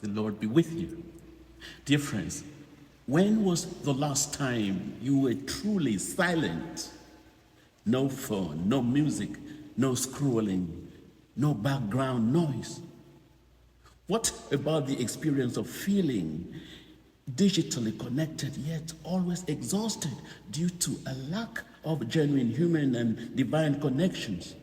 The Lord be with you. Dear friends, when was the last time you were truly silent? No phone, no music, no scrolling, no background noise. What about the experience of feeling digitally connected yet always exhausted due to a lack of genuine human and divine connections?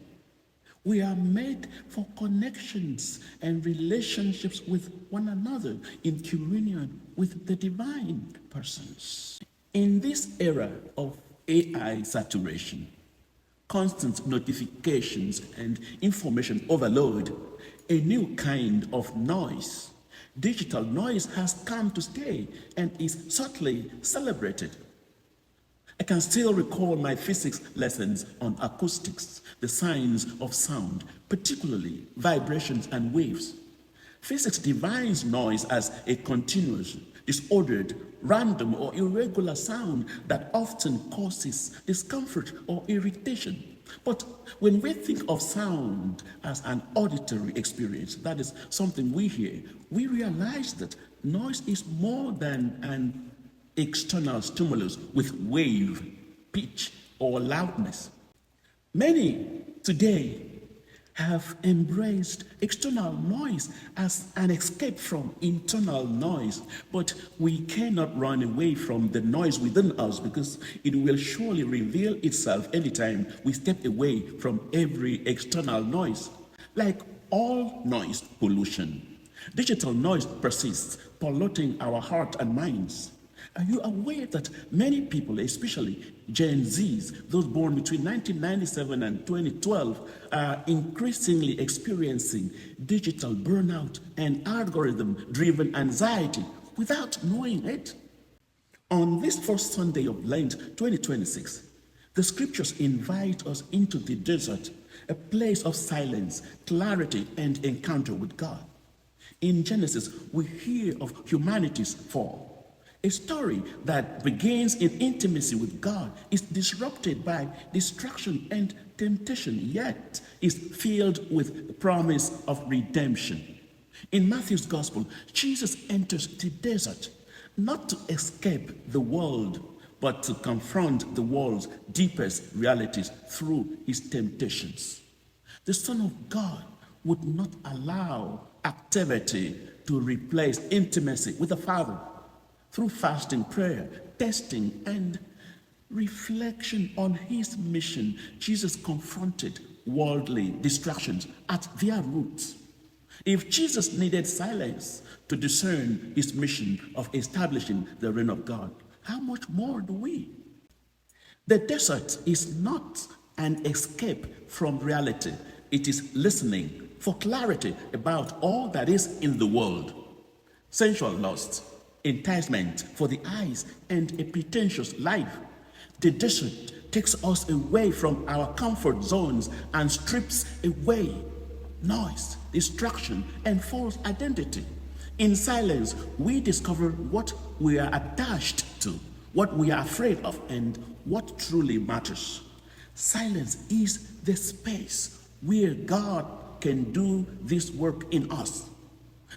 We are made for connections and relationships with one another in communion with the divine persons. In this era of AI saturation, constant notifications and information overload, a new kind of noise, digital noise, has come to stay and is subtly celebrated. I can still recall my physics lessons on acoustics, the signs of sound, particularly vibrations and waves. Physics defines noise as a continuous, disordered, random, or irregular sound that often causes discomfort or irritation. But when we think of sound as an auditory experience, that is something we hear, we realize that noise is more than an external stimulus with wave, pitch, or loudness. Many today have embraced external noise as an escape from internal noise, but we cannot run away from the noise within us because it will surely reveal itself anytime we step away from every external noise. Like all noise pollution, digital noise persists, polluting our heart and minds. Are you aware that many people, especially Gen Zs, those born between 1997 and 2012, are increasingly experiencing digital burnout and algorithm-driven anxiety without knowing it? On this first Sunday of Lent 2026, the scriptures invite us into the desert, a place of silence, clarity, and encounter with God. In Genesis, we hear of humanity's fall. A story that begins in intimacy with God is disrupted by distraction and temptation, yet is filled with the promise of redemption. In Matthew's Gospel, Jesus enters the desert, not to escape the world, but to confront the world's deepest realities through his temptations. The Son of God would not allow activity to replace intimacy with the Father. Through fasting, prayer, testing, and reflection on his mission, Jesus confronted worldly distractions at their roots. If Jesus needed silence to discern his mission of establishing the reign of God, how much more do we? The desert is not an escape from reality. It is listening for clarity about all that is in the world. Sensual lust, enticement for the eyes, and a pretentious life. The desert takes us away from our comfort zones and strips away noise, distraction, and false identity. In silence, we discover what we are attached to, what we are afraid of, and what truly matters. Silence is the space where God can do this work in us.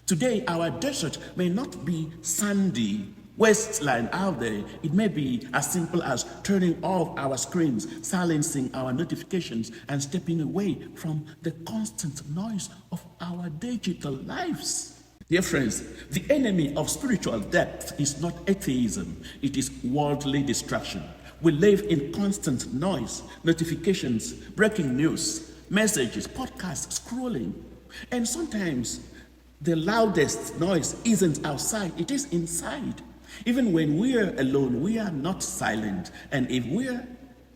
Today, our desert may not be sandy wasteland out there. It may be as simple as turning off our screens, silencing our notifications, and stepping away from the constant noise of our digital lives. Dear friends, the enemy of spiritual depth is not atheism, it is worldly distraction. We live in constant noise, notifications, breaking news, messages, podcasts, scrolling, and sometimes the loudest noise isn't outside, it is inside. Even when we are alone, we are not silent. And if we are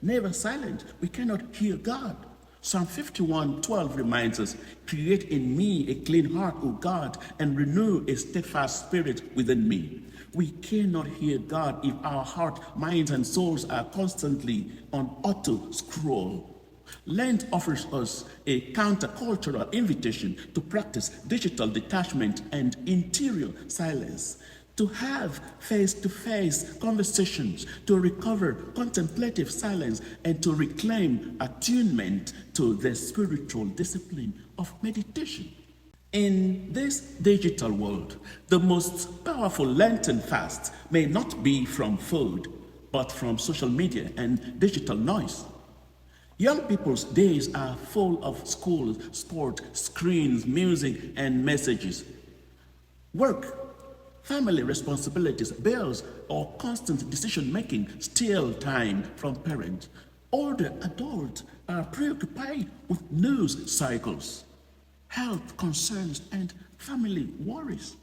never silent, we cannot hear God. Psalm 51:12 reminds us, "Create in me a clean heart, O God, and renew a steadfast spirit within me." We cannot hear God if our heart, minds, and souls are constantly on auto scroll. Lent offers us a countercultural invitation to practice digital detachment and interior silence, to have face-to-face conversations, to recover contemplative silence, and to reclaim attunement to the spiritual discipline of meditation. In this digital world, the most powerful Lenten fast may not be from food, but from social media and digital noise. Young people's days are full of school, sport, screens, music, and messages. Work, family responsibilities, bills, or constant decision making steal time from parents. Older adults are preoccupied with news cycles, health concerns, and family worries.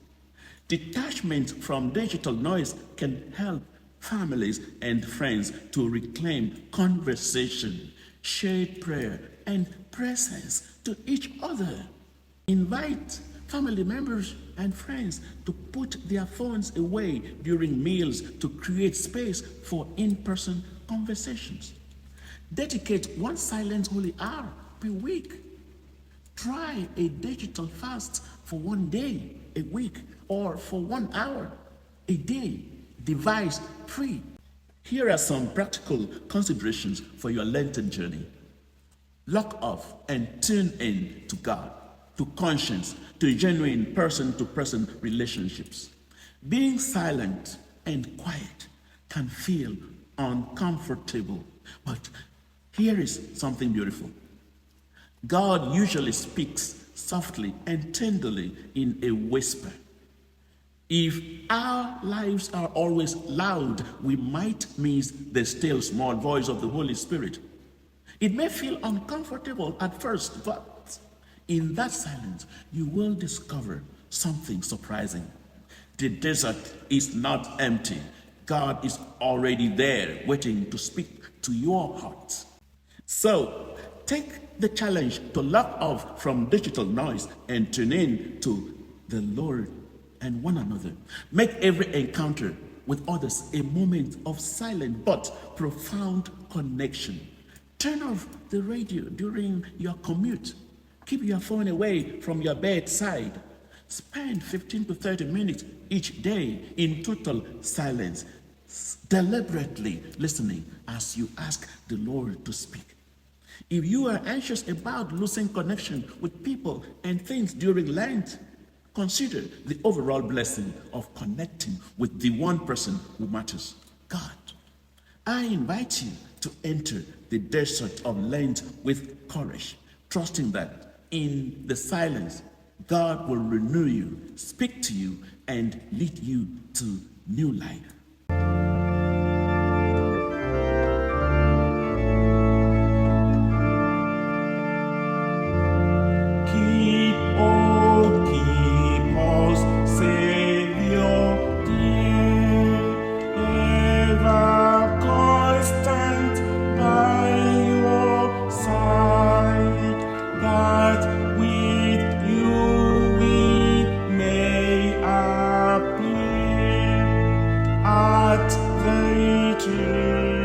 Detachment from digital noise can help families and friends to reclaim conversation, shared prayer, and presence to each other. Invite family members and friends to put their phones away during meals to create space for in-person conversations. Dedicate one silent holy hour per week. Try a digital fast for one day a week or for 1 hour a day, device free. Here are some practical considerations for your Lenten journey. Lock off and tune in to God, to conscience, to genuine person-to-person relationships. Being silent and quiet can feel uncomfortable, but here is something beautiful. God usually speaks softly and tenderly in a whisper. If our lives are always loud, we might miss the still small voice of the Holy Spirit. It may feel uncomfortable at first, but in that silence, you will discover something surprising. The desert is not empty. God is already there, waiting to speak to your heart. So, take the challenge to lock off from digital noise and tune in to the Lord and one another. Make every encounter with others a moment of silent but profound connection. Turn off the radio during your commute. Keep your phone away from your bedside. Spend 15 to 30 minutes each day in total silence, deliberately listening as you ask the Lord to speak. If you are anxious about losing connection with people and things during Lent, consider the overall blessing of connecting with the one person who matters, God. I invite you to enter the desert of Lent with courage, trusting that in the silence, God will renew you, speak to you, and lead you to new life. Keep us, Savior dear, ever constant by your side, that with you we may appear at the eternal